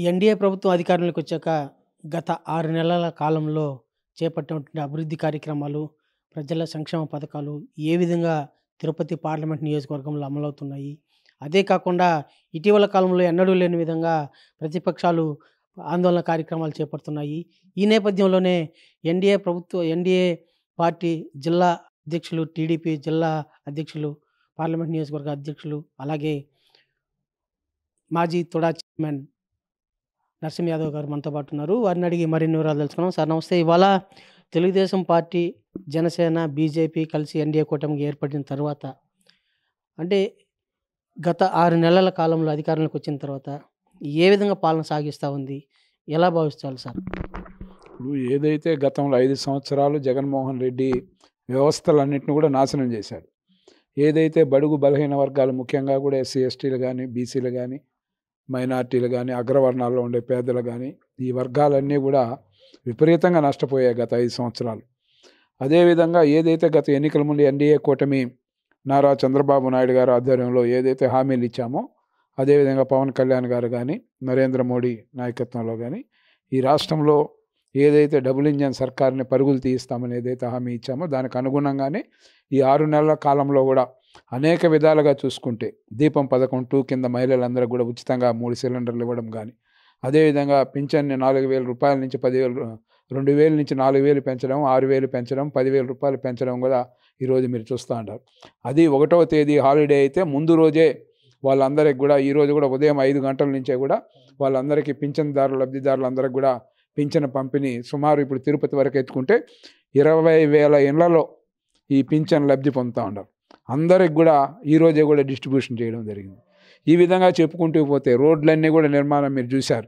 NDA ప్రభుత్వం అధికారంలోకి వచ్చాక గత 6 నెలల కాలంలో చేపట్టినటువంటి అభివృద్ధి కార్యక్రమాలు, ప్రజల సంక్షేమ పథకాలు ఏ విధంగా తిరుపతి పార్లమెంట్ నియోజకవర్గంలో అమలవుతున్నాయి? అదే కాకుండా ఇటీవల కాలంలో ఎన్నడూ లేని విధంగా ప్రతిపక్షాలు ఆందోళన కార్యక్రమాలు చేపడుతున్నాయి. ఈ నేపథ్యంలోనే ఎన్డీఏ పార్టీ జిల్లా అధ్యక్షులు, టీడీపీ జిల్లా అధ్యక్షులు, పార్లమెంట్ నియోజకవర్గ అధ్యక్షులు, అలాగే మాజీ తుడా చైర్మన్ నరసింహ యాదవ్ గారు మనతో పాటు ఉన్నారు. వారిని అడిగి మరిన్ని వివరాలు తెలుసుకున్నాం. సార్ నమస్తే. ఇవాళ తెలుగుదేశం పార్టీ, జనసేన, బీజేపీ కలిసి ఎన్డీఏ కూటమికి ఏర్పడిన తర్వాత అంటే గత 6 నెలల కాలంలో అధికారంలోకి వచ్చిన తర్వాత ఏ విధంగా పాలన సాగిస్తూ ఉంది? ఎలా భావిస్తారు సార్? ఇప్పుడు ఏదైతే గతంలో 5 సంవత్సరాలు జగన్మోహన్ రెడ్డి వ్యవస్థలన్నింటిని కూడా నాశనం చేశాడు. ఏదైతే బడుగు బలహీన వర్గాలు, ముఖ్యంగా కూడా ఎస్సీ ఎస్టీలు కానీ, బీసీలు కానీ, మైనార్టీలు కానీ, అగ్రవర్ణాల్లో ఉండే పేదలు కానీ, ఈ వర్గాలన్నీ కూడా విపరీతంగా నష్టపోయాయి గత 5 సంవత్సరాలు. అదేవిధంగా ఏదైతే గత ఎన్నికల ముందు ఎన్డీఏ కూటమి నారా చంద్రబాబు నాయుడు గారు ఆధ్వర్యంలో ఏదైతే హామీలు ఇచ్చామో, అదేవిధంగా పవన్ కళ్యాణ్ గారు కానీ, నరేంద్ర మోడీ నాయకత్వంలో కానీ ఈ రాష్ట్రంలో ఏదైతే డబుల్ ఇంజన్ సర్కార్ని పరుగులు తీయిస్తామని ఏదైతే హామీ ఇచ్చామో దానికి అనుగుణంగానే ఈ 6 నెలల కాలంలో కూడా అనేక విధాలుగా చూసుకుంటే దీపం పథకం 2 కింద మహిళలందరూ కూడా ఉచితంగా 3 సిలిండర్లు ఇవ్వడం కానీ, అదేవిధంగా పింఛన్ని 4,000 రూపాయల నుంచి 10,000, 2,000 నుంచి 4,000 పెంచడం, 6,000 పెంచడం, 10,000 రూపాయలు పెంచడం కూడా ఈరోజు మీరు చూస్తూ ఉంటారు. అది 1వ తేదీ హాలిడే అయితే ముందు రోజే వాళ్ళందరికీ కూడా ఈరోజు కూడా ఉదయం 5 గంటల నుంచే కూడా వాళ్ళందరికీ పింఛన్దారులు, లబ్ధిదారులందరికీ కూడా పింఛన్ పంపిణీ సుమారు ఇప్పుడు తిరుపతి వరకు ఎత్తుకుంటే 20,000 ఇళ్లలో ఈ పింఛన్ లబ్ధి పొందుతూ ఉన్నారు. అందరికి కూడా ఈరోజే కూడా డిస్ట్రిబ్యూషన్ చేయడం జరిగింది. ఈ విధంగా చెప్పుకుంటూ పోతే రోడ్లన్నీ కూడా నిర్మాణం మీరు చూశారు.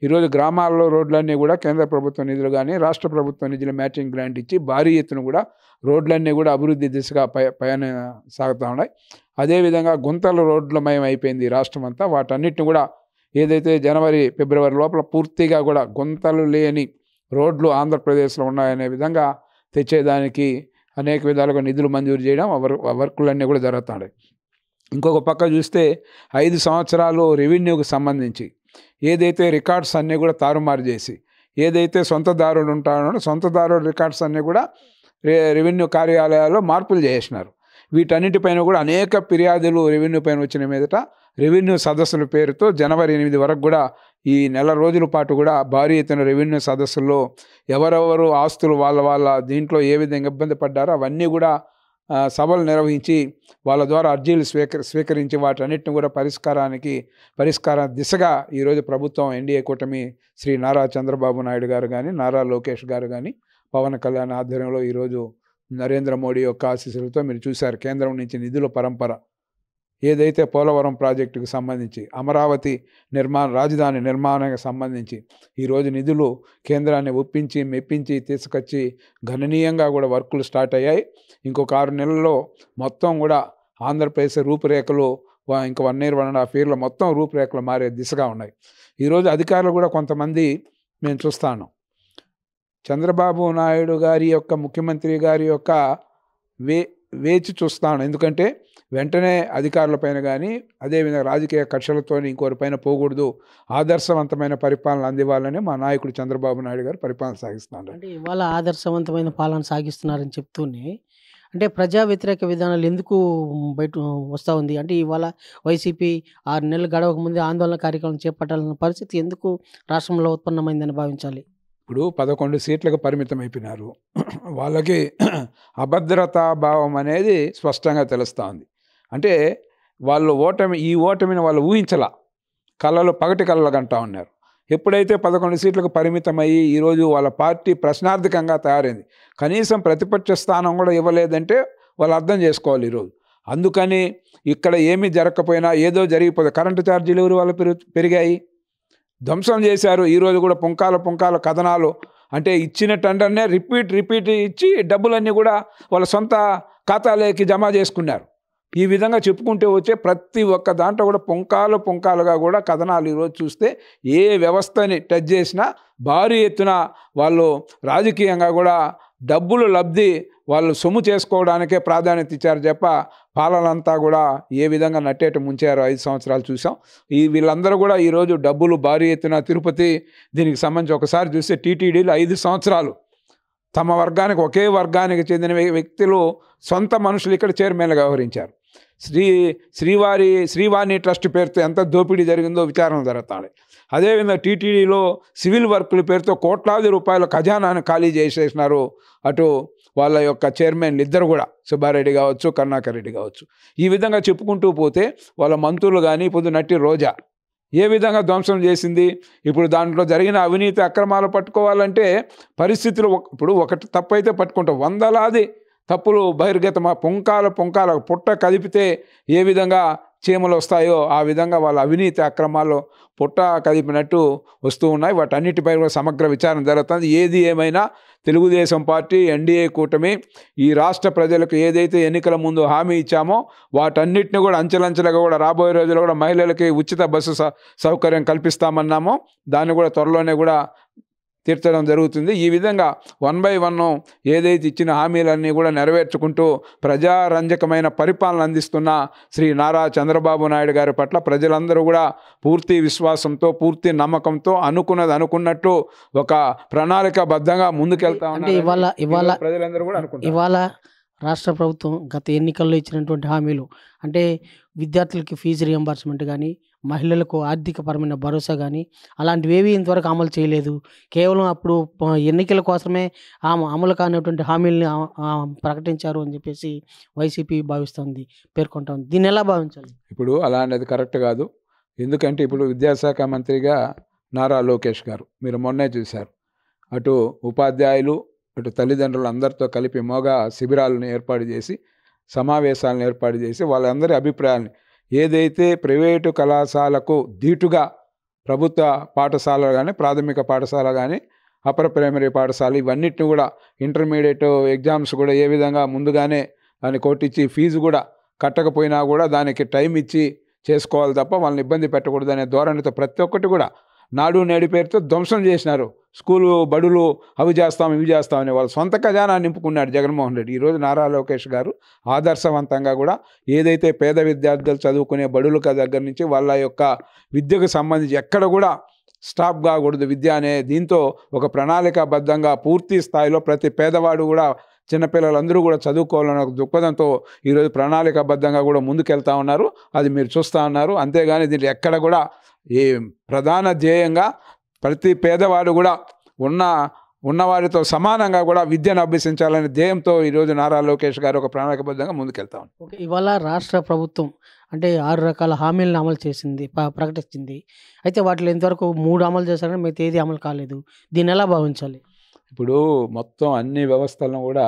ఈరోజు గ్రామాల్లో రోడ్లన్నీ కూడా కేంద్ర ప్రభుత్వ నిధులు కానీ, రాష్ట్ర ప్రభుత్వ నిధులు మ్యాచింగ్ గ్రాంట్ ఇచ్చి భారీ ఎత్తున కూడా రోడ్లన్నీ కూడా అభివృద్ధి దిశగా పయన సాగుతూ ఉన్నాయి. అదేవిధంగా గుంతల రోడ్లమయం అయిపోయింది రాష్ట్రం అంతా. వాటన్నిటిని కూడా ఏదైతే జనవరి, ఫిబ్రవరి లోపల పూర్తిగా కూడా గుంతలు లేని రోడ్లు ఆంధ్రప్రదేశ్లో ఉన్నాయనే విధంగా తెచ్చేదానికి అనేక విధాలుగా నిధులు మంజూరు చేయడం, వర్కులన్నీ కూడా జరుగుతున్నాయి. ఇంకొక పక్క చూస్తే 5 సంవత్సరాలు రెవెన్యూకి సంబంధించి ఏదైతే రికార్డ్స్ అన్నీ కూడా తారుమారు చేసి, ఏదైతే సొంతదారుడు ఉంటాడో సొంతదారుడు రికార్డ్స్ అన్నీ కూడా రెవెన్యూ కార్యాలయాల్లో మార్పులు చేసినారు. వీటన్నిటిపైన కూడా అనేక ఫిర్యాదులు రెవెన్యూ పైన వచ్చిన మీదట రెవెన్యూ సదస్సుల పేరుతో జనవరి 8 వరకు కూడా ఈ నెల రోజుల పాటు కూడా భారీ ఎత్తున రెవెన్యూ సదస్సుల్లో ఎవరెవరు ఆస్తులు వాళ్ళ దీంట్లో ఏ విధంగా ఇబ్బంది పడ్డారో అవన్నీ కూడా సభలు నిర్వహించి వాళ్ళ ద్వారా అర్జీలు స్వీకరించి వాటన్నిటిని కూడా పరిష్కార దిశగా ఈరోజు ప్రభుత్వం ఎన్డీఏ కూటమి శ్రీ నారా చంద్రబాబు నాయుడు గారు కానీ, నారా లోకేష్ గారు కానీ, పవన్ కళ్యాణ్ ఆధ్వర్యంలో ఈరోజు నరేంద్ర మోడీ యొక్క ఆశీస్సులతో మీరు చూశారు. కేంద్రం నుంచి నిధుల పరంపర ఏదైతే పోలవరం ప్రాజెక్టుకు సంబంధించి, అమరావతి రాజధాని నిర్మాణానికి సంబంధించి ఈరోజు నిధులు కేంద్రాన్ని ఒప్పించి మెప్పించి తీసుకొచ్చి గణనీయంగా కూడా వర్కులు స్టార్ట్ అయ్యాయి. ఇంకొక 6 నెలల్లో మొత్తం కూడా ఆంధ్రప్రదేశ్ రూపురేఖలు ఇంక 1 year 1.5 yearలో మొత్తం రూపురేఖలు మారే దిశగా ఉన్నాయి. ఈరోజు అధికారులు కూడా కొంతమంది మేము చూస్తాను, చంద్రబాబు నాయుడు గారి యొక్క, ముఖ్యమంత్రి గారి యొక్క వేచి చూస్తాను. ఎందుకంటే వెంటనే అధికారులపైన కానీ, అదేవిధంగా రాజకీయ కక్షలతో ఇంకోరిపైన పోకూడదు, ఆదర్శవంతమైన పరిపాలన అందివ్వాలని మా నాయకుడు చంద్రబాబు నాయుడు గారు పరిపాలన సాగిస్తున్నారు. అంటే ఇవాళ ఆదర్శవంతమైన పాలన సాగిస్తున్నారని చెప్తూనే అంటే ప్రజా వ్యతిరేక విధానాలు ఎందుకు బయట వస్తూ ఉంది? అంటే ఇవాళ వైసీపీ 6 నెలలు గడవక ముందే ఆందోళన కార్యక్రమం చేపట్టాలన్న పరిస్థితి ఎందుకు రాష్ట్రంలో ఉత్పన్నమైందని భావించాలి? ఇప్పుడు 11 సీట్లకు పరిమితం అయిపోయినారు. వాళ్ళకి అభద్రతా భావం అనేది స్పష్టంగా తెలుస్తూ ఉంది. అంటే వాళ్ళు ఈ ఓటమిని వాళ్ళు ఊహించలా, పగటి కళ్ళలు కంటా ఉన్నారు. ఎప్పుడైతే 11 సీట్లకు పరిమితమయ్యి ఈరోజు వాళ్ళ పార్టీ ప్రశ్నార్థకంగా తయారైంది, కనీసం ప్రతిపక్ష స్థానం కూడా ఇవ్వలేదంటే వాళ్ళు అర్థం చేసుకోవాలి ఈరోజు. అందుకని ఇక్కడ ఏమీ జరగకపోయినా ఏదో జరిగిపోతుంది. కరెంటు ఛార్జీలు ఎవరు వాళ్ళు పెరిగాయి, ధ్వంసం చేశారు. ఈరోజు కూడా పుంకాల కథనాలు, అంటే ఇచ్చిన టెండర్నే రిపీట్ ఇచ్చి డబ్బులన్నీ కూడా వాళ్ళ సొంత ఖాతాలోకి జమ చేసుకున్నారు. ఈ విధంగా చెప్పుకుంటూ వచ్చే ప్రతి ఒక్క దాంట్లో కూడా పుంకాలుగా కూడా కథనాలు ఈరోజు చూస్తే ఏ వ్యవస్థని టచ్ చేసినా భారీ ఎత్తున వాళ్ళు రాజకీయంగా కూడా డబ్బులు లబ్ధి వాళ్ళు సొమ్ము చేసుకోవడానికే ప్రాధాన్యత ఇచ్చారు తప్ప పాలనంతా కూడా ఏ విధంగా నట్టేట ముంచారో 5 సంవత్సరాలు చూసాం. వీళ్ళందరూ కూడా ఈరోజు డబ్బులు భారీ ఎత్తున తిరుపతి దీనికి సంబంధించి ఒకసారి చూస్తే టీటీడీలు 5 సంవత్సరాలు తమ వర్గానికి ఒకే వర్గానికి చెందిన వ్యక్తులు సొంత మనుషులు ఇక్కడ చైర్మన్గా వ్యవహరించారు. శ్రీవాణి ట్రస్ట్ పేరుతో ఎంత దోపిడీ జరిగిందో విచారణ జరుగుతుంది. అదేవిధంగా టీటీడీలో సివిల్ వర్కుల పేరుతో కోట్లాది రూపాయల ఖజానాను ఖాళీ చేసేసినారు. అటు వాళ్ళ యొక్క చైర్మన్లు ఇద్దరు కూడా సుబ్బారెడ్డి కావచ్చు, కరుణాకర్ రెడ్డి కావచ్చు. ఈ విధంగా చెప్పుకుంటూ పోతే వాళ్ళ మంత్రులు కానీ ఇప్పుడు నట్టి రోజా ఏ విధంగా ధ్వంసం చేసింది. ఇప్పుడు దాంట్లో జరిగిన అవినీతి అక్రమాలు పట్టుకోవాలంటే పరిస్థితులు ఇప్పుడు ఒకటి తప్పైతే పట్టుకుంటాం, వందలాది తప్పులు బహిర్గతమా పుంకాల పుట్ట కదిపితే ఏ విధంగా చీమలు వస్తాయో ఆ విధంగా వాళ్ళ అవినీతి అక్రమాలు పుట్ట కదిపినట్టు వస్తూ ఉన్నాయి. వాటన్నిటిపై కూడా సమగ్ర విచారణ జరుగుతుంది. ఏది ఏమైనా తెలుగుదేశం పార్టీ ఎన్డీఏ కూటమి ఈ రాష్ట్ర ప్రజలకు ఏదైతే ఎన్నికల ముందు హామీ ఇచ్చామో వాటన్నిటిని కూడా అంచెలంచెలుగా కూడా రాబోయే రోజుల్లో కూడా మహిళలకి ఉచిత బస్సు సౌకర్యం కల్పిస్తామన్నామో దాన్ని కూడా త్వరలోనే కూడా తీర్చడం జరుగుతుంది. ఈ విధంగా 1 by 1 ఏదైతే ఇచ్చిన హామీలన్నీ కూడా నెరవేర్చుకుంటూ ప్రజారంజకమైన పరిపాలన అందిస్తున్న శ్రీ నారా చంద్రబాబు నాయుడు గారి పట్ల ప్రజలందరూ కూడా పూర్తి విశ్వాసంతో, పూర్తి నమ్మకంతో అనుకున్నట్టు ఒక ప్రణాళికాబద్ధంగా ముందుకెళ్తా ఉన్నారు. ప్రజలందరూ కూడా అనుకుంటారు. ఇవాళ రాష్ట్ర ప్రభుత్వం గత ఎన్నికల్లో ఇచ్చినటువంటి హామీలు అంటే విద్యార్థులకి ఫీజు రియంబర్స్మెంట్ కానీ, మహిళలకు ఆర్థికపరమైన భరోసా కానీ అలాంటివేవి ఇంతవరకు అమలు చేయలేదు. కేవలం అప్పుడు ఎన్నికల కోసమే అమలు కానిటువంటి హామీలని ప్రకటించారు అని చెప్పేసి వైసీపీ భావిస్తుంది, పేర్కొంటుంది. దీన్ని ఎలా భావించాలి? ఇప్పుడు అలాంటిది కరెక్ట్ కాదు. ఎందుకంటే ఇప్పుడు విద్యాశాఖ మంత్రిగా నారా లోకేష్ గారు మీరు మొన్నే చూశారు. అటు ఉపాధ్యాయులు అటు తల్లిదండ్రులు అందరితో కలిపి శిబిరాలను ఏర్పాటు చేసి, సమావేశాలను ఏర్పాటు చేసి వాళ్ళందరి అభిప్రాయాలని ఏదైతే ప్రైవేటు కళాశాలకు ధీటుగా ప్రభుత్వ పాఠశాలలు కానీ, ప్రాథమిక పాఠశాల కానీ, అప్పర్ ప్రైమరీ పాఠశాల ఇవన్నిటిని కూడా ఇంటర్మీడియట్ ఎగ్జామ్స్ కూడా ఏ విధంగా ముందుగానే దాన్ని కొట్టించి ఫీజు కూడా కట్టకపోయినా కూడా దానికి టైం ఇచ్చి చేసుకోవాలి తప్ప వాళ్ళని ఇబ్బంది పెట్టకూడదు అనే ధోరణితో ప్రతి ఒక్కటి కూడా నాడు నేడు పేరుతో ధ్వంసం చేసినారు. స్కూలు బడులు అవి చేస్తాం ఇవి చేస్తామని వాళ్ళు సొంత ఖజానా నింపుకున్నాడు జగన్మోహన్ రెడ్డి. ఈరోజు నారా లోకేష్ గారు ఆదర్శవంతంగా కూడా ఏదైతే పేద విద్యార్థులు చదువుకునే బడుల దగ్గర నుంచి వాళ్ళ యొక్క విద్యకు సంబంధించి ఎక్కడ కూడా స్టాప్ కాకూడదు విద్య అనే దీంతో ఒక ప్రణాళికాబద్ధంగా పూర్తి స్థాయిలో ప్రతి పేదవాడు కూడా చిన్నపిల్లలందరూ కూడా చదువుకోవాలన్న ఒక దృక్పథంతో ఈరోజు ప్రణాళికాబద్ధంగా కూడా ముందుకెళ్తా ఉన్నారు. అది మీరు చూస్తూ ఉన్నారు. అంతేగాని దీంట్లో ఎక్కడ కూడా ఈ ప్రధాన ధ్యేయంగా ప్రతి పేదవాడు కూడా ఉన్నవారితో సమానంగా కూడా విద్యను అభ్యసించాలనే ధ్యేయంతో ఈరోజు నారా లోకేష్ గారు ఒక ప్రణాళికబద్ధంగా ముందుకెళ్తా ఉన్నారు. ఓకే, ఇవాళ రాష్ట్ర ప్రభుత్వం అంటే 6 రకాల హామీలను అమలు చేసింది, ప్రకటించింది. అయితే వాటిలో ఇంతవరకు 3 అమలు చేశారని మిగతా ఏది అమలు కాలేదు. దీన్ని ఎలా భావించాలి? ఇప్పుడు మొత్తం అన్ని వ్యవస్థలను కూడా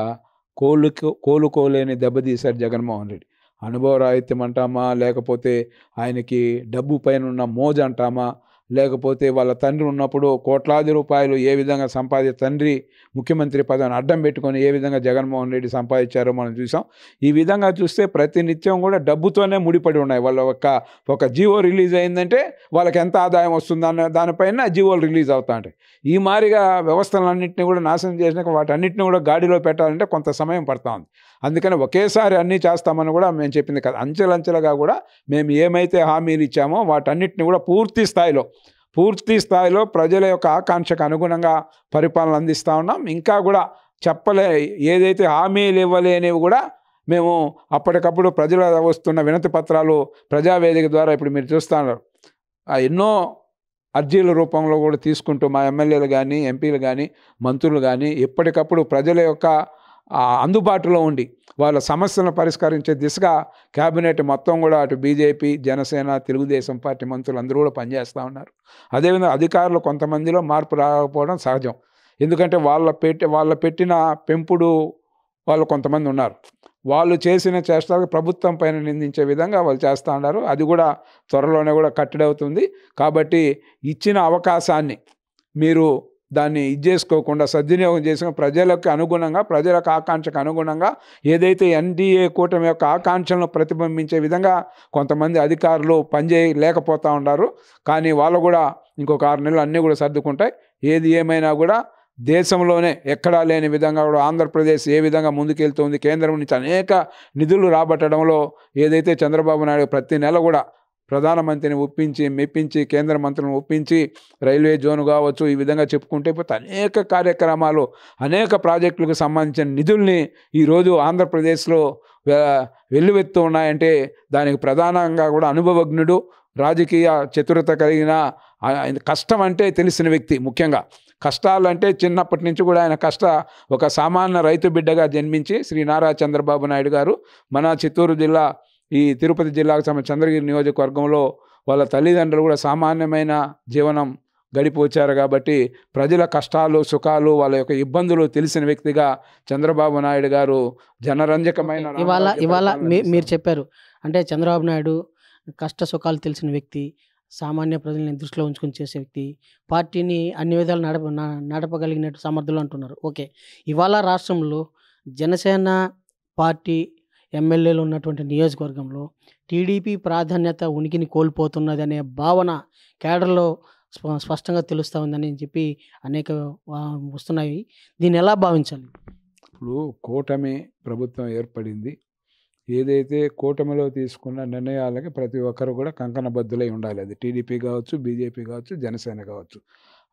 కోలుకోలేని దెబ్బతీశారు జగన్మోహన్ రెడ్డి. అనుభవరాహిత్యం అంటామా, లేకపోతే ఆయనకి డబ్బు పైన ఉన్న మోజు అంటామా, లేకపోతే వాళ్ళ తండ్రి ఉన్నప్పుడు కోట్లాది రూపాయలు ఏ విధంగా తండ్రి ముఖ్యమంత్రి పదవిని అడ్డం పెట్టుకొని ఏ విధంగా జగన్మోహన్ రెడ్డి సంపాదించారో మనం చూసాం. ఈ విధంగా చూస్తే ప్రతినిత్యం కూడా డబ్బుతోనే ముడిపడి ఉన్నాయి. వాళ్ళ ఒక జీవో రిలీజ్ అయిందంటే వాళ్ళకి ఎంత ఆదాయం వస్తుందన్న దానిపైన జీవోలు రిలీజ్ అవుతా ఉంటాయి. ఈ మారిగా వ్యవస్థలన్నింటినీ కూడా నాశనం చేసినాక వాటన్నిటిని కూడా గాడిలో పెట్టాలంటే కొంత సమయం పడతా ఉంది. అందుకని ఒకేసారి అన్నీ చేస్తామని కూడా మేము చెప్పింది కదా, అంచెలంచెలుగా కూడా మేము ఏమైతే హామీలు ఇచ్చామో వాటన్నిటిని కూడా పూర్తి స్థాయిలో ప్రజల యొక్క ఆకాంక్షకు అనుగుణంగా పరిపాలన అందిస్తూ ఉన్నాం. ఇంకా కూడా ఏదైతే హామీలు ఇవ్వలేనివి కూడా మేము అప్పటికప్పుడు ప్రజల వస్తున్న వినతి పత్రాలు ప్రజావేదిక ద్వారా ఇప్పుడు మీరు చూస్తున్నారు ఎన్నో అర్జీల రూపంలో కూడా తీసుకుంటూ మా ఎమ్మెల్యేలు కానీ, ఎంపీలు కానీ, మంత్రులు కానీ ఎప్పటికప్పుడు ప్రజల యొక్క అందుబాటులో ఉండి వాళ్ళ సమస్యలను పరిష్కరించే దిశగా క్యాబినెట్ మొత్తం కూడా అటు బీజేపీ, జనసేన, తెలుగుదేశం పార్టీ మంత్రులు అందరూ కూడా పనిచేస్తూ ఉన్నారు. అదేవిధంగా అధికారులు కొంతమందిలో మార్పు రాకపోవడం సహజం. ఎందుకంటే వాళ్ళ పెట్టిన పెంపుడు వాళ్ళు కొంతమంది ఉన్నారు. వాళ్ళు చేసిన చేష్టలకు ప్రభుత్వం పైన నిందించే విధంగా వాళ్ళు చేస్తూ ఉన్నారు. అది కూడా త్వరలోనే కూడా కట్టడవుతుంది. కాబట్టి ఇచ్చిన అవకాశాన్ని మీరు దాన్ని చేసుకోకుండా సద్వినియోగం చేసుకుని ప్రజలకు అనుగుణంగా, ప్రజలకు ఆకాంక్షకు అనుగుణంగా ఏదైతే ఎన్డీఏ కూటమి యొక్క ఆకాంక్షలను ప్రతిబింబించే విధంగా కొంతమంది అధికారులు పనిచేయలేకపోతూ ఉన్నారు. కానీ వాళ్ళు కూడా ఇంకొక 6 నెలలు అన్నీ కూడా సర్దుకుంటాయి. ఏది ఏమైనా కూడా దేశంలోనే ఎక్కడా లేని విధంగా కూడా ఆంధ్రప్రదేశ్ ఏ విధంగా ముందుకెళ్తుంది, కేంద్రం నుంచి అనేక నిధులు రాబట్టడంలో ఏదైతే చంద్రబాబు నాయుడు ప్రతి నెల కూడా ప్రధానమంత్రిని ఒప్పించి మెప్పించి కేంద్ర మంత్రులను ఒప్పించి రైల్వే జోన్ కావచ్చు, ఈ విధంగా చెప్పుకుంటే పోతే అనేక కార్యక్రమాలు, అనేక ప్రాజెక్టులకు సంబంధించిన నిధుల్ని ఈరోజు ఆంధ్రప్రదేశ్లో వెల్లువెత్తు ఉన్నాయంటే దానికి ప్రధానంగా కూడా అనుభవజ్ఞుడు, రాజకీయ చతురత కలిగిన, కష్టం అంటే తెలిసిన వ్యక్తి. ముఖ్యంగా కష్టాలంటే చిన్నప్పటి నుంచి కూడా ఆయన ఒక సామాన్య రైతు బిడ్డగా జన్మించి శ్రీ నారా చంద్రబాబు నాయుడు గారు మన చిత్తూరు జిల్లా, ఈ తిరుపతి జిల్లాకు సంబంధించిన చంద్రగిరి నియోజకవర్గంలో వాళ్ళ తల్లిదండ్రులు కూడా సామాన్యమైన జీవనం గడిపోచారు కాబట్టి ప్రజల కష్టాలు సుఖాలు వాళ్ళ యొక్క ఇబ్బందులు తెలిసిన వ్యక్తిగా చంద్రబాబు నాయుడు గారు జనరంజకమైన ఇవాళ మీరు చెప్పారు అంటే చంద్రబాబు నాయుడు కష్ట సుఖాలు తెలిసిన వ్యక్తి, సామాన్య ప్రజల్ని దృష్టిలో ఉంచుకొని చేసే వ్యక్తి, పార్టీని అన్ని విధాలు నడపగలిగినట్టు సమర్థులు అంటున్నారు. ఓకే, ఇవాళ రాష్ట్రంలో జనసేన పార్టీ ఎమ్మెల్యేలు ఉన్నటువంటి నియోజకవర్గంలో టీడీపీ ప్రాధాన్యత ఉనికిని కోల్పోతున్నది అనే భావన కేడర్లో స్పష్టంగా తెలుస్తూ ఉందని చెప్పి అనేక వస్తున్నాయి. దీన్ని ఎలా భావించాలి? ఇప్పుడు కూటమి ప్రభుత్వం ఏర్పడింది. ఏదైతే కూటమిలో తీసుకున్న నిర్ణయాలకి ప్రతి ఒక్కరు కూడా కంకణబద్దులై ఉండాలి. అది టీడీపీ కావచ్చు, బీజేపీ కావచ్చు, జనసేన కావచ్చు.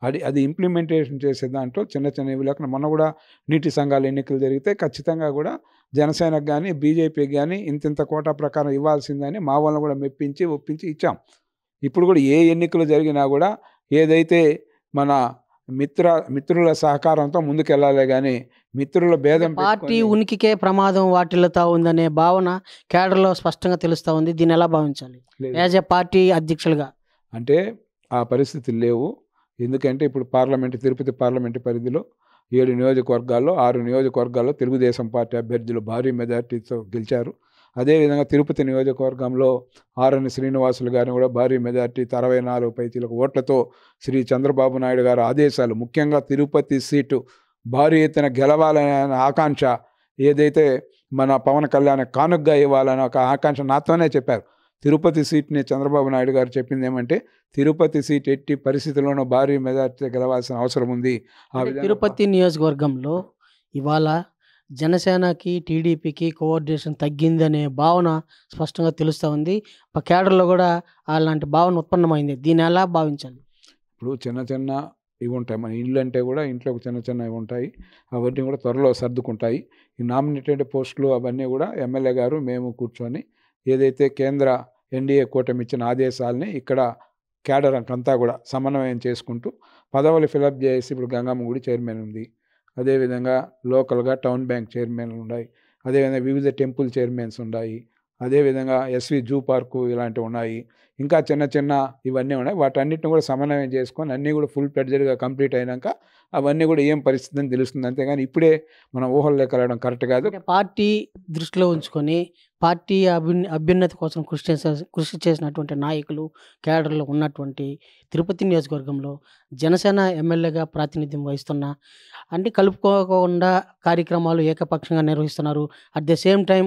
అది ఇంప్లిమెంటేషన్ చేసే దాంట్లో చిన్న ఇవి లేకుండా మొన్న కూడా నీటి సంఘాల ఎన్నికలు జరిగితే ఖచ్చితంగా కూడా జనసేనకు కానీ బీజేపీకి కానీ ఇంత కోటా ప్రకారం ఇవ్వాల్సిందని మా వాళ్ళని కూడా మెప్పించి ఒప్పించి ఇచ్చాం. ఇప్పుడు కూడా ఏ ఎన్నికలు జరిగినా కూడా ఏదైతే మన మిత్రుల సహకారంతో ముందుకెళ్ళాలి కానీ మిత్రుల భేదం పార్టీ ఉనికికే ప్రమాదం వాటిల్లుతా ఉందనే భావన కేడర్లో స్పష్టంగా తెలుస్తూ ఉంది. దీన్ని ఎలా భావించాలి యాజ్ ఏ పార్టీ అధ్యక్షులుగా? అంటే ఆ పరిస్థితులు లేవు. ఎందుకంటే ఇప్పుడు తిరుపతి పార్లమెంటు పరిధిలో 7 నియోజకవర్గాల్లో 6 నియోజకవర్గాల్లో తెలుగుదేశం పార్టీ అభ్యర్థులు భారీ మెజార్టీతో గెలిచారు. అదేవిధంగా తిరుపతి నియోజకవర్గంలో ఆర్ఎన్ శ్రీనివాసులు గారిని కూడా భారీ మెజార్టీ 64 పైచీలకు ఓట్లతో శ్రీ చంద్రబాబు నాయుడు గారు ఆదేశాలు, ముఖ్యంగా తిరుపతి సీటు భారీ ఎత్తున గెలవాలనే ఆకాంక్ష, ఏదైతే మన పవన్ కళ్యాణ్ కానుగ్గా ఇవ్వాలని ఒక ఆకాంక్ష నాతోనే చెప్పారు. తిరుపతి సీట్ని చంద్రబాబు నాయుడు గారు చెప్పింది ఏమంటే తిరుపతి సీట్ ఎట్టి పరిస్థితుల్లోనూ భారీ మెజార్టీ గెలవాల్సిన అవసరం ఉంది. తిరుపతి నియోజకవర్గంలో ఇవాళ జనసేనకి టీడీపీకి కోఆర్డినేషన్ తగ్గిందనే భావన స్పష్టంగా తెలుస్తూ ఉంది. కేడర్లో కూడా అలాంటి భావన ఉత్పన్నమైంది. దీన్ని ఎలా భావించాలి? ఇప్పుడు చిన్న ఇవి ఉంటాయి. మన ఇల్లు అంటే కూడా ఇంట్లోకి చిన్న ఇవి ఉంటాయి. అవన్నీ కూడా త్వరలో సర్దుకుంటాయి. ఈ నామినేటెడ్ పోస్టులు అవన్నీ కూడా ఎమ్మెల్యే గారు మేము కూర్చొని ఏదైతే కేంద్ర ఎన్డీఏ కూటమి ఇచ్చిన ఆదేశాలని ఇక్కడ కేడర్ అంతా కూడా సమన్వయం చేసుకుంటూ పదవులు ఫిలప్ చేసి ఇప్పుడు గంగమ్మ గుడి చైర్మన్ ఉంది. అదేవిధంగా లోకల్గా టౌన్ బ్యాంక్ చైర్మన్లు ఉన్నాయి. అదేవిధంగా వివిధ టెంపుల్ చైర్మన్స్ ఉన్నాయి. అదేవిధంగా ఎస్వి జూ పార్కు ఇలాంటివి ఉన్నాయి. ఇంకా చిన్న ఇవన్నీ ఉన్నాయి. వాటన్నిటిని కూడా సమన్వయం చేసుకొని అన్నీ కూడా ఫుల్ ఫ్లెడ్జెడ్గా కంప్లీట్ అయినాక అవన్నీ కూడా ఏం పరిస్థితి అని తెలుస్తుంది. అంతేగాని ఇప్పుడే మనం ఊహల్లో కలగడం కరెక్ట్ కాదు. పార్టీ దృష్టిలో ఉంచుకొని పార్టీ అభ్యున్నతి కోసం కృషి చేసినటువంటి నాయకులు కేడర్లో ఉన్నటువంటి తిరుపతి నియోజకవర్గంలో జనసేన ఎమ్మెల్యేగా ప్రాతినిధ్యం వహిస్తున్న అంటే కలుపుకోకుండా కార్యక్రమాలు ఏకపక్షంగా నిర్వహిస్తున్నారు. అట్ ద సేమ్ టైం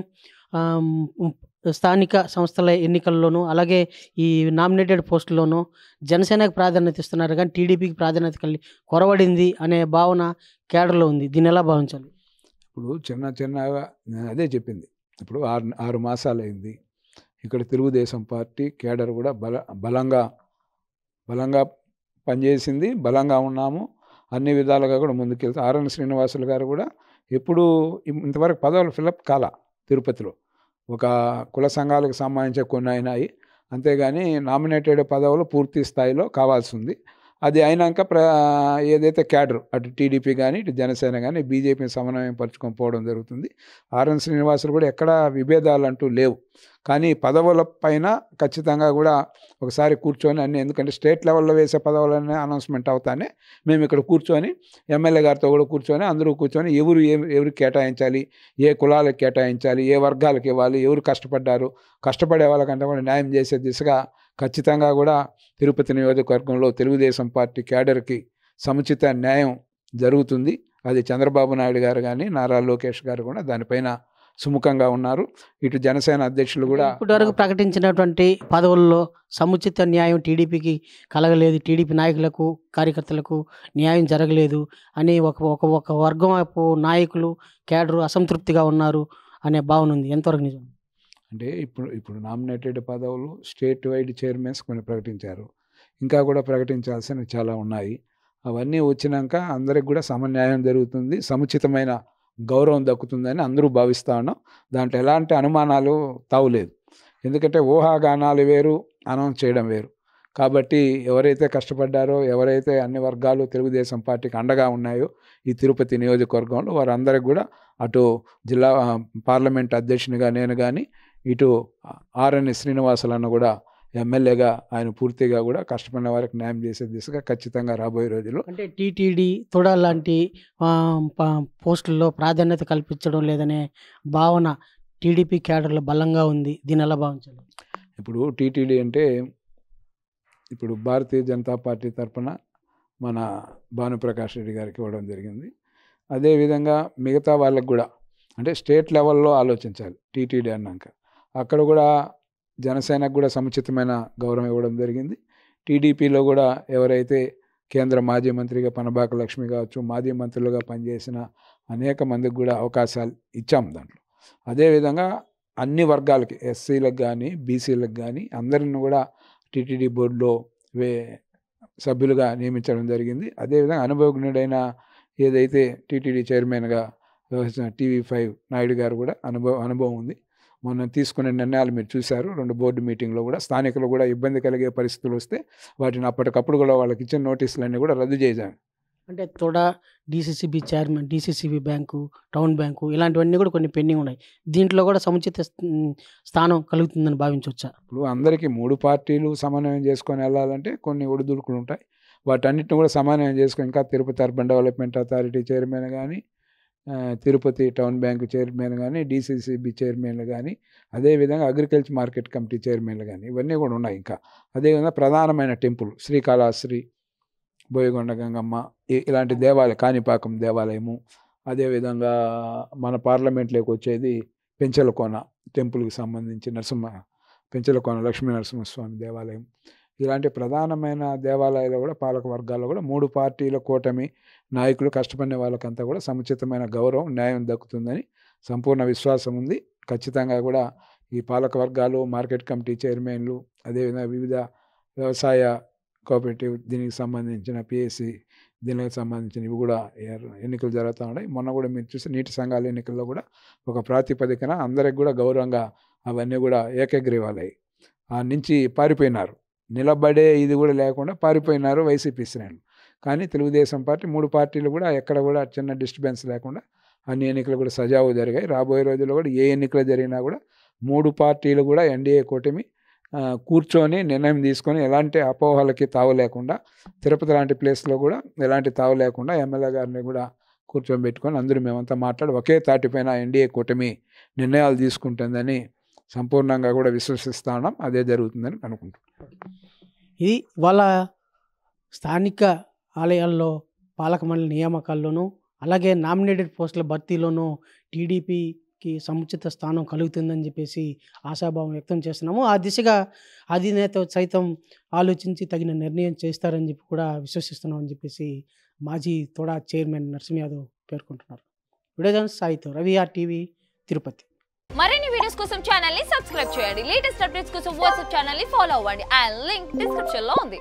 స్థానిక సంస్థల ఎన్నికల్లోనూ అలాగే ఈ నామినేటెడ్ పోస్టుల్లోనూ జనసేనకు ప్రాధాన్యత ఇస్తున్నారు కానీ టీడీపీకి ప్రాధాన్యత కొరవడింది అనే భావన కేడర్లో ఉంది. దీన్ని ఎలా భావించాలి? ఇప్పుడు చిన్నగా అదే చెప్పింది. ఇప్పుడు 6 మాసాలు అయింది. ఇక్కడ తెలుగుదేశం పార్టీ కేడర్ కూడా బలంగా పనిచేసింది. బలంగా ఉన్నాము. అన్ని విధాలుగా కూడా ముందుకెళ్తాం. ఆర్ఎన్ శ్రీనివాసులు గారు కూడా ఎప్పుడు ఇంతవరకు పదవులు ఫిలప్ కాల తిరుపతిలో. ఒక కుల సంఘాలకు సంబంధించిన కొన్ని అయినాయి. అంతేగాని నామినేటెడ్ పదవులు పూర్తి స్థాయిలో కావాల్సి ఉంది. అది అయినాక ఏదైతే క్యాడర్ అటు టీడీపీ కానీ ఇటు జనసేన కానీ బీజేపీని సమన్వయం పరుచుకొని పోవడం జరుగుతుంది. ఆర్ఎన్ శ్రీనివాసులు కూడా ఎక్కడా విభేదాలు అంటూ లేవు. కానీ పదవుల పైన ఖచ్చితంగా కూడా ఒకసారి కూర్చొని అన్నీ, ఎందుకంటే స్టేట్ లెవెల్లో వేసే పదవులన్నీ అనౌన్స్మెంట్ అవుతానే మేము ఇక్కడ కూర్చొని ఎమ్మెల్యే గారితో కూడా కూర్చొని అందరూ కూర్చొని ఎవరు కేటాయించాలి, ఏ కులాలకు కేటాయించాలి, ఏ వర్గాలకు ఇవ్వాలి, ఎవరు కష్టపడే వాళ్ళకంటే కూడా న్యాయం చేసే దిశగా ఖచ్చితంగా కూడా తిరుపతి నియోజకవర్గంలో తెలుగుదేశం పార్టీ క్యాడర్కి సముచిత న్యాయం జరుగుతుంది. అది చంద్రబాబు నాయుడు గారు కానీ నారా లోకేష్ గారు కూడా దానిపైన సుముఖంగా ఉన్నారు. ఇటు జనసేన అధ్యక్షులు కూడా ఇప్పటి వరకు ప్రకటించినటువంటి పదవుల్లో సముచిత న్యాయం టీడీపీకి కలగలేదు, టీడీపీ నాయకులకు కార్యకర్తలకు న్యాయం జరగలేదు అని ఒక ఒక ఒక వర్గం వైపు నాయకులు కేడరు అసంతృప్తిగా ఉన్నారు అనే భావన ఉంది. ఎంతవరకు నిజం? అంటే ఇప్పుడు నామినేటెడ్ పదవులు స్టేట్ వైడ్ చైర్మన్స్ కొన్ని ప్రకటించారు. ఇంకా కూడా ప్రకటించాల్సినవి చాలా ఉన్నాయి. అవన్నీ వచ్చినాక అందరికి కూడా సమన్యాయం జరుగుతుంది, సముచితమైన గౌరవం దక్కుతుందని అందరూ భావిస్తూ ఉన్నాం. దాంట్లో ఎలాంటి అనుమానాలు తావులేదు. ఎందుకంటే ఊహాగానాలు వేరు, అనౌన్స్ చేయడం వేరు. కాబట్టి ఎవరైతే కష్టపడ్డారో, ఎవరైతే అన్ని వర్గాలు తెలుగుదేశం పార్టీకి అండగా ఉన్నాయో ఈ తిరుపతి నియోజకవర్గంలో వారందరికి కూడా అటు జిల్లా పార్లమెంట్ అధ్యక్షునిగా నేను కానీ, ఇటు ఆర్ఎన్ శ్రీనివాసులన్న కూడా ఎమ్మెల్యేగా ఆయన పూర్తిగా కూడా కష్టపడిన వారికి న్యాయం చేసే దిశగా ఖచ్చితంగా రాబోయే రోజుల్లో అంటే టీటీడీ తొడ లాంటి పోస్టుల్లో ప్రాధాన్యత కల్పించడం లేదనే భావన టీడీపీ క్యాడర్లో బలంగా ఉంది. దీని ఎలా భావించాలి? ఇప్పుడు టీటీడీ అంటే ఇప్పుడు భారతీయ జనతా పార్టీ తరఫున మన భానుప్రకాష్ రెడ్డి గారికి ఇవ్వడం జరిగింది. అదేవిధంగా మిగతా వాళ్ళకు కూడా అంటే స్టేట్ లెవెల్లో ఆలోచించాలి. టీటీడీ అన్నాక అక్కడ కూడా జనసేనకు కూడా సముచితమైన గౌరవం ఇవ్వడం జరిగింది. టీడీపీలో కూడా ఎవరైతే కేంద్ర మాజీ మంత్రిగా పనబాక లక్ష్మి కావచ్చు, మాజీ మంత్రులుగా పనిచేసిన అనేక మందికి కూడా అవకాశాలు ఇచ్చాం దాంట్లో. అదేవిధంగా అన్ని వర్గాలకి ఎస్సీలకు కానీ బీసీలకు కానీ అందరిని కూడా టీటీడీ బోర్డులో సభ్యులుగా నియమించడం జరిగింది. అదేవిధంగా అనుభవజ్ఞుడైన ఏదైతే టీటీడీ చైర్మన్గా వ్యవహరించిన TV5 నాయుడు గారు కూడా అనుభవం ఉంది. మొన్న తీసుకునే నిర్ణయాలు మీరు చూశారు. 2 బోర్డు మీటింగ్లో కూడా స్థానికులు కూడా ఇబ్బంది కలిగే పరిస్థితులు వస్తే వాటిని అప్పటికప్పుడు కూడా వాళ్ళకి ఇచ్చిన నోటీసులన్నీ కూడా రద్దు చేశాం. అంటే తొడ DCCB chairman, DCCB bank, town bank ఇలాంటివన్నీ కూడా కొన్ని పెండింగ్ ఉన్నాయి. దీంట్లో కూడా సముచిత స్థానం కలుగుతుందని భావించవచ్చా? ఇప్పుడు అందరికీ 3 పార్టీలు సమన్వయం చేసుకొని వెళ్ళాలంటే కొన్ని ఒడిదుడుకులు ఉంటాయి. వాటన్నిటిని కూడా సమన్వయం చేసుకొని ఇంకా Tirupati urban development authority chairman కానీ, తిరుపతి టౌన్ బ్యాంకు చైర్మన్ కానీ, డీసీసీబీ చైర్మన్లు కానీ, అదేవిధంగా అగ్రికల్చర్ మార్కెట్ కమిటీ చైర్మన్లు కానీ ఇవన్నీ కూడా ఉన్నాయి. ఇంకా అదేవిధంగా ప్రధానమైన టెంపుల్ శ్రీకాళహస్తి, బోయగొండ గంగమ్మ ఇలాంటి దేవాలయం, కాణిపాకం దేవాలయము, అదేవిధంగా మన పార్లమెంట్లోకి వచ్చేది పెంచలకోన టెంపుల్కి సంబంధించి పెంచలకోన లక్ష్మీ నరసింహస్వామి దేవాలయం, ఇలాంటి ప్రధానమైన దేవాలయాలు కూడా పాలక వర్గాల్లో కూడా 3 పార్టీల కూటమి నాయకులు కష్టపడిన వాళ్ళకంతా కూడా సముచితమైన గౌరవం, న్యాయం దక్కుతుందని సంపూర్ణ విశ్వాసం ఉంది. ఖచ్చితంగా కూడా ఈ పాలక వర్గాలు, మార్కెట్ కమిటీ చైర్మన్లు, అదేవిధంగా వివిధ వ్యవసాయ కోఆపరేటివ్ దీనికి సంబంధించిన పిఎస్సి దీనికి సంబంధించిన ఇవి కూడా ఎన్నికలు జరుగుతూ ఉన్నాయి. మొన్న కూడా మీరు చూసి నీటి సంఘాల ఎన్నికల్లో కూడా ఒక ప్రాతిపదికన అందరికి కూడా గౌరవంగా అవన్నీ కూడా ఏకగ్రీవాలయ్యి ఆ నుంచి పారిపోయినారు. నిలబడే ఇది కూడా లేకుండా పారిపోయినారు వైసీపీ శ్రేణులు. కానీ తెలుగుదేశం పార్టీ 3 పార్టీలు కూడా ఎక్కడ కూడా చిన్న డిస్టర్బెన్స్ లేకుండా అన్ని ఎన్నికలు కూడా సజావు జరిగాయి. రాబోయే రోజుల్లో కూడా ఏ ఎన్నికలు జరిగినా కూడా 3 పార్టీలు కూడా ఎన్డీఏ కూటమి కూర్చొని నిర్ణయం తీసుకొని ఎలాంటి అపోహలకి తావు లేకుండా, తిరుపతి లాంటి ప్లేస్లో కూడా ఎలాంటి తావు లేకుండా ఎమ్మెల్యే గారిని కూడా కూర్చొని పెట్టుకొని అందరూ మేమంతా మాట్లాడి ఒకే తాటిపైన ఎన్డీఏ కూటమి నిర్ణయాలు తీసుకుంటుందని సంపూర్ణంగా కూడా విశ్వసిస్తా ఉన్నాం. అదే జరుగుతుందని అనుకుంటున్నాం. ఇది వాళ్ళ స్థానిక ఆలయాల్లో పాలక మండలి నియామకాల్లోనూ అలాగే నామినేటెడ్ పోస్టుల భర్తీలోనూ టీడీపీకి సముచిత స్థానం కలుగుతుందని చెప్పేసి ఆశాభావం వ్యక్తం చేస్తున్నాము. ఆ దిశగా అధినేత సైతం ఆలోచించి తగిన నిర్ణయం చేస్తారని చెప్పి కూడా విశ్వసిస్తున్నామని చెప్పేసి మాజీ తొడ చైర్మన్ నరసింహ యాదవ్ పేర్కొంటున్నారు. వీడియో జర్నలిస్ట్ సాయితో రవి, RTV, తిరుపతి. మరిన్ని వీడియోస్ కోసం ఛానల్ ని సబ్స్క్రైబ్ చేయండి. లేటెస్ట్ అప్డేట్స్ కోసం వాట్సాప్ ఛానల్ ని ఫాలో అవ్వండి. ఆ లింక్ డిస్క్రిప్షన్ లో ఉంది.